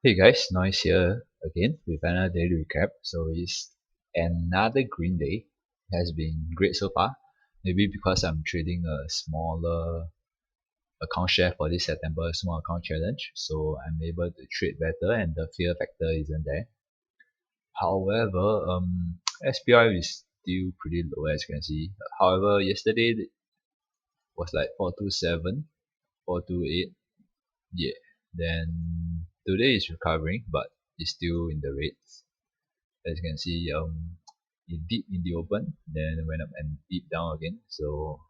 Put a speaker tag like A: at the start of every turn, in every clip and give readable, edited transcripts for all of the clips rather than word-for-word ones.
A: Hey guys, Noise here again with another daily recap. So it's another green day. It has been great so far. Maybe because I'm trading a smaller account share for this September small account challenge, so I'm able to trade better and the fear factor isn't there. However, SPI is still pretty low as you can see. However, yesterday it was like 427, 428. Yeah. Then today is recovering, but it's still in the reds. As you can see, it dipped in the open, then went up and dipped down again. So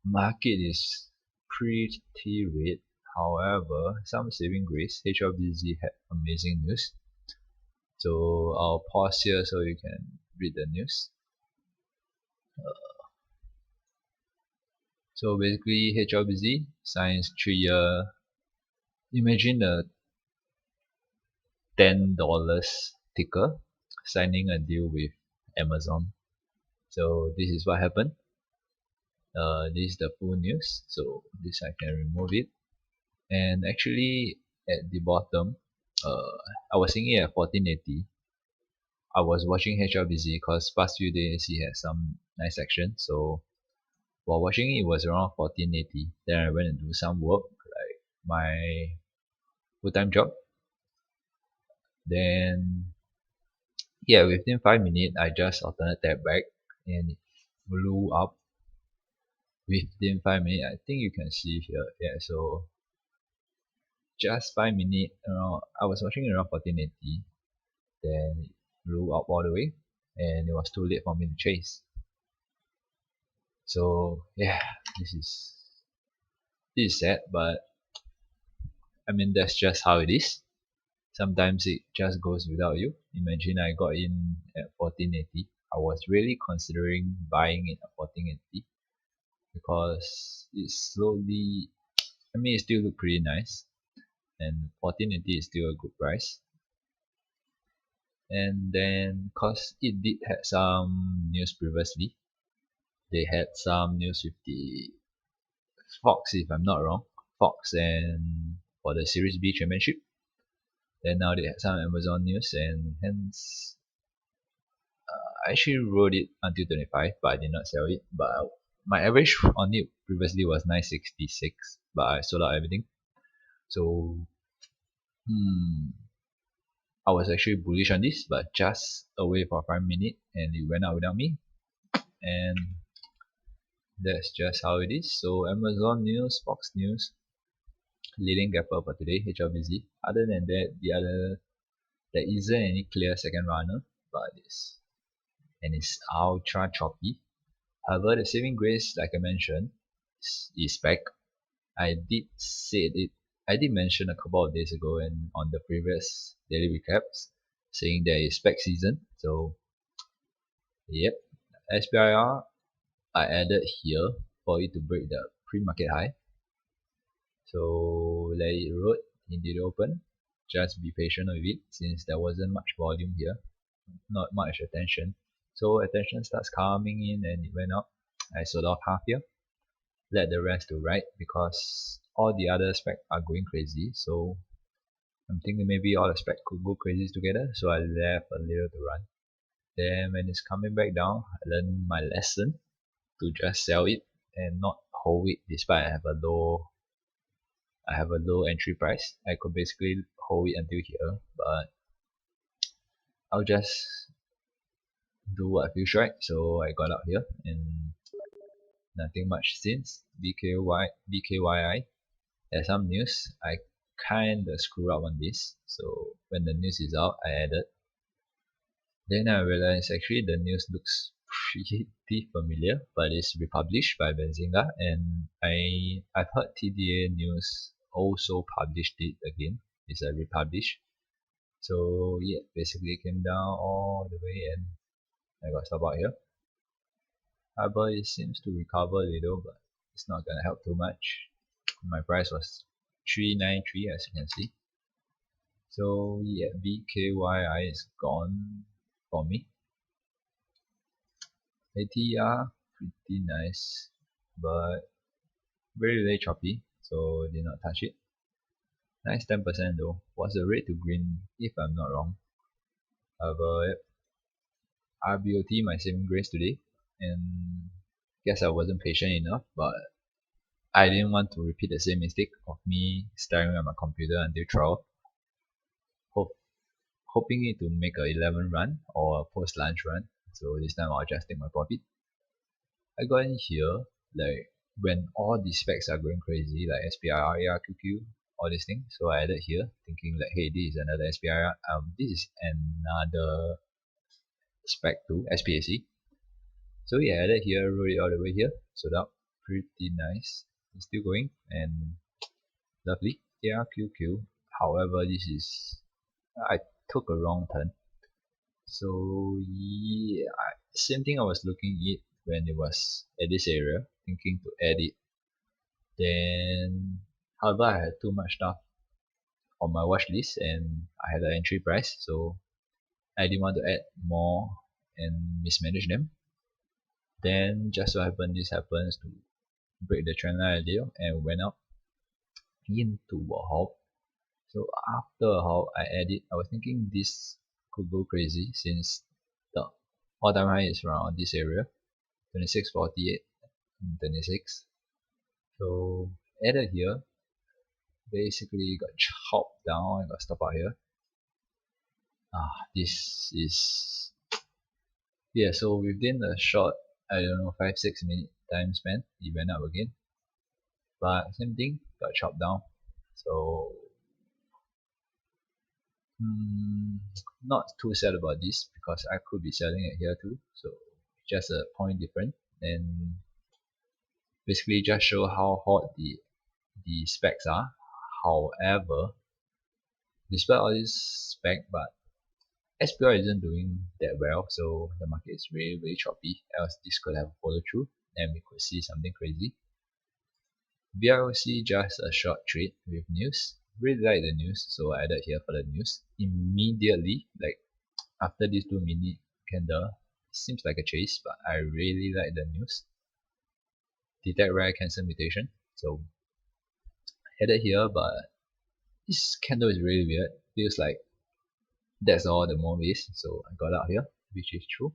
A: market is pretty red. However, some saving grace. HLBZ had amazing news. So I'll pause here so you can read the news. So basically, HLBZ signs 3-year. Imagine a $10 ticker signing a deal with Amazon. So this is what happened. This is the full news, so this I can remove it. And actually at the bottom, I was seeing it at 1480. I was watching HLBZ because past few days he had some nice action, so while watching it was around 1480. Then I went and do some work like my full-time job. Then yeah, within 5 minutes I just alternate tab back and it blew up within 5 minutes. I think you can see here. Yeah, so just 5 minutes around, I was watching around 1480, then it blew up all the way and it was too late for me to chase. So yeah, this is sad, but I mean that's just how it is. Sometimes it just goes without you. Imagine I got in at 1480. I was really considering buying it at 1480 because it's slowly, I mean it still look pretty nice and 1480 is still a good price. And then cause it did had some news previously, they had some news with the Fox, if I'm not wrong, Fox and for the Series B championship. Then now they had some Amazon news, and hence I actually rode it until 25, but I did not sell it. But my average on it previously was 966, but I sold out everything. So I was actually bullish on this, but just away for 5 minutes, and it went out without me. And that's just how it is. So Amazon news, Fox news, leading gapper for today, HLBZ. Other than that, there isn't any clear second runner, but it's ultra choppy. However, the saving grace, like I mentioned, is back. I did say it. I did mention a couple of days ago and on the previous daily recaps, saying there is SPAC season. So yep, SPIR I added here for it to break the pre-market high. So let it rode in the open. Just be patient with it since there wasn't much volume here, not much attention. So attention starts coming in and it went up. I sold off half here. Let the rest to ride because all the other SPAC are going crazy. So I'm thinking maybe all the SPAC could go crazy together. So I left a little to run. Then when it's coming back down, I learned my lesson to just sell it and not hold it despite I have a low entry price. I could basically hold it until here, but I'll just do what feels right. So I got out here and nothing much since. BKYI. There's some news. I kinda screw up on this. So when the news is out, I added. Then I realized actually the news looks pretty familiar, but it's republished by Benzinga, and I've heard TDA News also published it again. It's a republish. So yeah, basically it came down all the way and I got stop out here. However, it seems to recover a little, but it's not gonna help too much. My price was 393 as you can see. So yeah, BKYI is gone for me. ATR pretty nice, but very choppy, so did not touch it. Nice 10% though. Was the red to green if I'm not wrong. However, RBOT my saving grace today, and guess I wasn't patient enough, but I didn't want to repeat the same mistake of me staring at my computer until 12, hoping it to make a 11 run or a post lunch run. So this time I'll just take my profit. I got in here like when all these specs are going crazy, like SPIR RQQ, all these things. So I added here thinking like, hey, this is another SPIR, this is another spec too, SPAC. So yeah, I added here, wrote it all the way here, sold out, pretty nice. It's still going and lovely. ARQQ. However, this is, I took a wrong turn. So yeah, same thing I was looking at when it was at this area, thinking to add it. Then, however, I had too much stuff on my watch list and I had an entry price, so I didn't want to add more and mismanage them. Then just so happen this happens to break the trend line idea and went up into a halt. So after a halt, I added. I was thinking this could go crazy since the all-time high is around this area, 26.48 and 26. So added here, basically got chopped down and got stopped out here. This is yeah. So within a short, I don't know, 5-6 minute time span, it went up again. But same thing, got chopped down. So not too sad about this because I could be selling it here too. So just a point different, and basically just show how hot the specs are. However, despite all this spec, but SPR isn't doing that well, so the market is really choppy. Else this could have followed through and we could see something crazy. BROC just a short trade with news. Really like the news, so I added here for the news. Immediately, like after this 2-minute candle, seems like a chase, but I really like the news. Detect rare cancel mutation, so added here, but this candle is really weird. Feels like that's all the more is, so I got out here, which is true.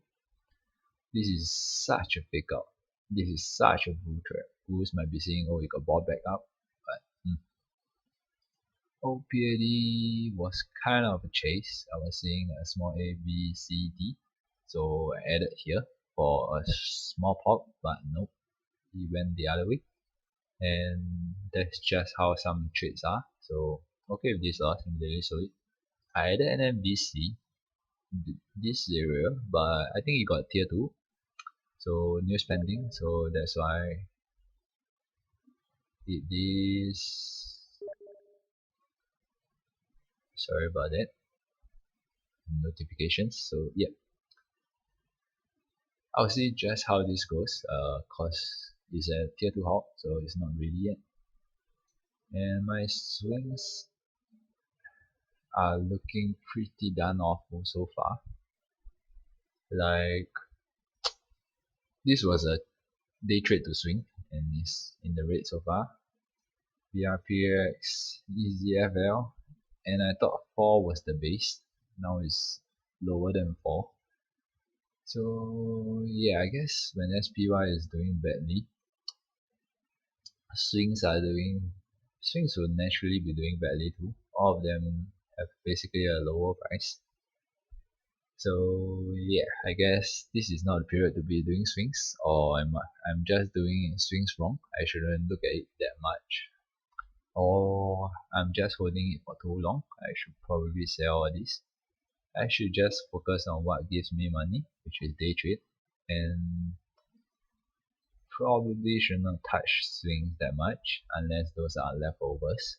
A: This is such a fake out. This is such a bull trap. Bulls might be saying, oh, it got bought back up, but OPAD was kind of a chase. I was seeing a small A, B, C, D. So I added here for a small pop, but nope, he went the other way. And that's just how some trades are. So okay with this loss immediately sold it. I added NMBC this area, but I think it got tier 2. So new spending, so that's why it is. Sorry about that. Notifications. So yeah, I'll see just how this goes. Cause it's a tier 2 halt, so it's not really yet. And my swings are looking pretty done off so far. Like this was a day trade to swing and it's in the red so far. BRPX, EZFL, and I thought 4 was the base. Now it's lower than 4. So yeah, I guess when SPY is doing badly, swings will naturally be doing badly too. All of them have basically a lower price. So yeah, I guess this is not a period to be doing swings, or I'm just doing swings wrong. I shouldn't look at it that much, or I'm just holding it for too long. I should probably sell all this. I should just focus on what gives me money, which is day trade, and probably should not touch swings that much unless those are leftovers.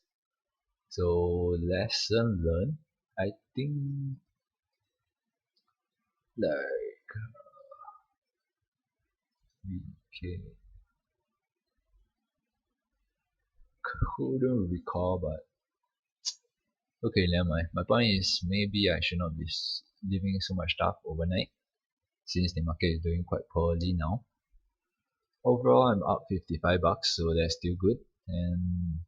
A: So lesson learned, I think like BK couldn't recall, but okay, never mind. My point is maybe I should not be leaving so much stuff overnight since the market is doing quite poorly now. Overall, I'm up $55, so that's still good. And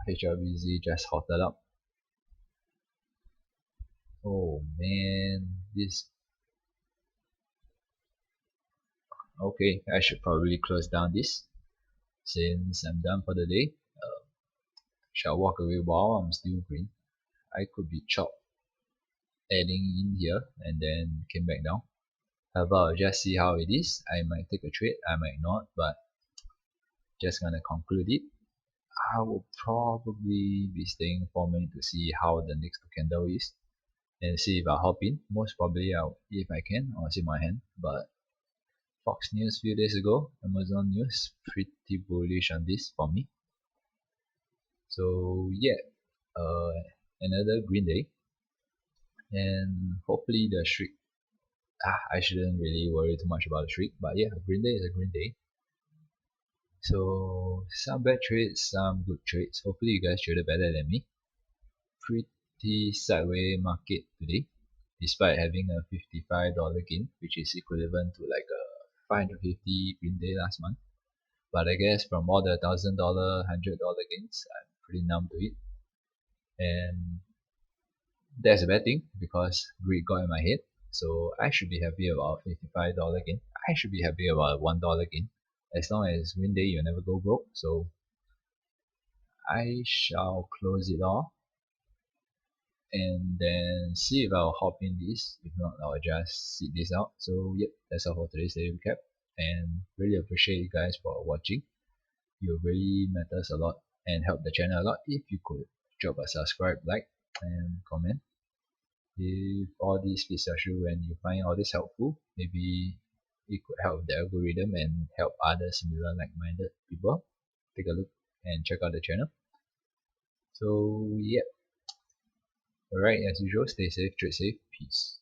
A: HLBZ just halted up. Oh man, this. Okay, I should probably close down this since I'm done for the day. Shall walk away while I'm still green. I could be chopped adding in here and then came back down. However, I'll just see how it is. I might take a trade, I might not, but just gonna conclude it. I will probably be staying for a minute to see how the next candle is and see if I hop in. Most probably, if I can, I'll see my hand. But Fox News few days ago, Amazon News, pretty bullish on this for me. So yeah, another green day, and hopefully the streak. I shouldn't really worry too much about the streak, but yeah, a green day is a green day. So some bad trades, some good trades. Hopefully you guys traded better than me. Pretty sideways market today, despite having a $55 gain, which is equivalent to like a 550 green day last month. But I guess from all the $1,000, $100 gains, I'm pretty numb to it. And that's a bad thing because greed got in my head. So I should be happy about $55 gain. I should be happy about $1 gain. As long as green day, you never go broke. So I shall close it off and then see if I'll hop in this. If not, I'll just sit this out. So yep, that's all for today's daily recap. And really appreciate you guys for watching. You really matters a lot and help the channel a lot. If you could drop a subscribe, like, and comment. If all these fits your shoe and you find all this helpful, maybe it could help the algorithm and help other similar like-minded people. Take a look and check out the channel. So yeah, alright, as usual, stay safe, trade safe, peace.